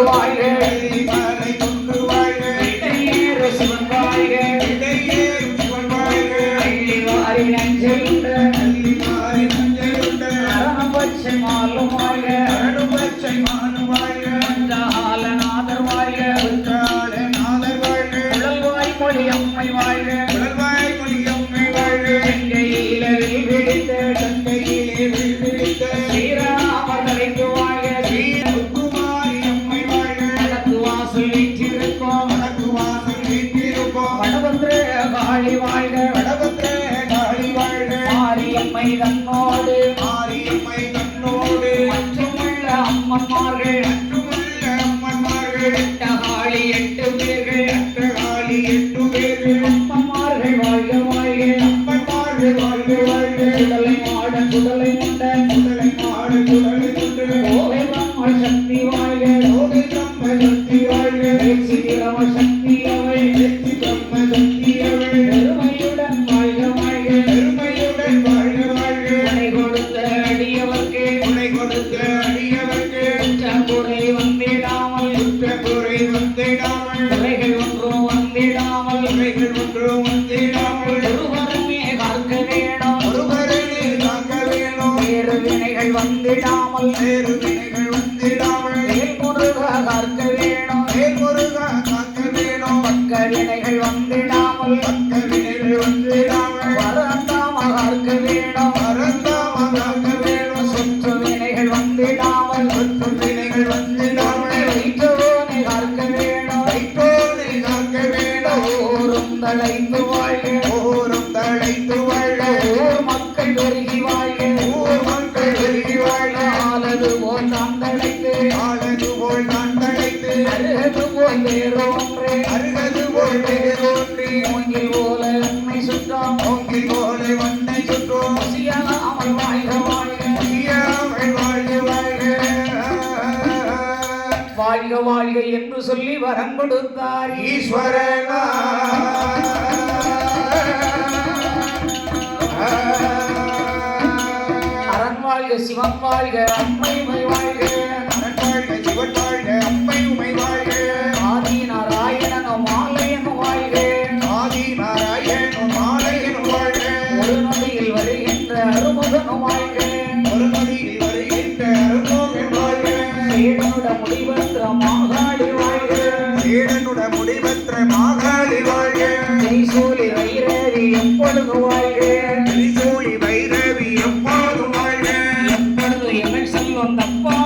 வாழ்க மலை கொண்டு வாழ்க இடையேறு சிவன் வாழ்க இடையேறு சிவன் வாழ்க அள்ளி வாரி நஞ்சையுண்ட அள்ளி வாரி நஞ்சையுண்ட அரணபட்சை மாலும் வாழ்க அரணபட்சை மாலும் வாழ்க அஞ்சாலநாதர் வாழ்க அஞ்சாலநாதர் வாழ்க உடல்வாய் மொழி அம்மை வாழ்க உடல்வாய் மொழி அம்மை வாழ்க கங்கையிலே விழித்த கங்கையிலே விழித்த ஸ்ரீராமர் தலைக்கு வாழ்க காளி வாழ்க வடபத்ர காளி வாழ்க மாரியம்மை தன்னோடு மாரியம்மை தன்னோடு மற்றுமுள்ள அம்மன்மார்கள் மற்றுமுள்ள அம்மன்மார்கள் எட்டகாளி 8 பேர்கள் எட்டகாளி 8 பேர்கள் அம்மன்மார்கள் வாழ்க வாழ்க அம்மன்மார்கள் வாழ்க வாழ்க சுடலை மாட சுடலை முண்ட சுடலை மாட சுடலை முண்ட ஓகை பிரம்ம சக்தி வாழ்க ஓகை பிரம்ம சக்தி வாழ்க ஏச்சி பிரம்ம சக்தி அவை ஏச்சி பிரம்ம சக்தி அவை பெருமையுடன் வாழ்க வாழ்க பெருமையுடன் வாழ்க வாழ்க உனை கொடுத்த அடியவர்க்கு உனை கொடுத்த அடியவர்க்கு குறை வந்திடாமல் குறை வந்திடாமல் குறைகள் ஒன்றும் வந்திடாமல் குறைகள் ஒன்றும் வந்திடாமல் ஒருவருமே காக்க வேணும் ஒருவருமே காக்க வேணும் வேறு வினைகள் வந்திடாமல் வேறு வினைகள் வந்திடாமல் வேல்முருகா காக்க வேணும் வேல்முருகா காக்க வேணும் பக்க வினைகள் வந்திடாமல் பக்க வினைகள் வந்திடாமல் வரந்தாம காக்க வேணும் வரந்தாம காக்க வேணும் சொற்று வினைகள் வந்திடாமல் சொற்று வினைகள் வந்திடாமல் வைத்தோனை காக்க வேணும் வைத்தோனை காக்க வேணும் ஓரும் தழைத்து வாழ்க ஓரும் தழைத்து வாழ்க ஓர் மக்கள் பெருகி வாழ்க ஓர் மக்கள் பெருகி வாழ்க ஆலது போல் நான் தழைத்து ஆலது போல் நான் தழைத்து அருகது போல் வேறு ஒன்றே அருகது போல் வேறு ஒன்றே மூங்கில் போல உண்மை சுற்றம் மூங்கில் போல வண்ணை சுற்றம் முசியாமல் வாழ்க வாழ்க முசியாமல் வாழ்க வாழ்க வாழ்க வாழ்க என்று சொல்லி வரம் கொடுத்தார் ஈஸ்வரனா அரண் வாழ்க சிவன் வாழ்க அம்மை உமை வாழ்க அரண் வாழ்க சிவன் வாழ்க அம்மை உமை வாழ்க ஆதி நாராயணனும் மாலையனும் வாழ்க ஆதி நாராயணனும் மாலையனும் வாழ்க ஒரு நொடியில் வருகின்ற அருமுகனும் வாழ்க ஒரு நொடியில் வருகின்ற அருமுகன் வாழ்க சேடனுட முடிவற்ற மாகாளி வாழ்க சேடனுட முடிவற்ற மாகாளி வாழ்க திரிசூலி வைரவி எப்பொழுது வாழ்க திரிசூலி வைரவி எப்பொழுது வாழ்க எப்பொழுது எமை செல்வம் தப்பா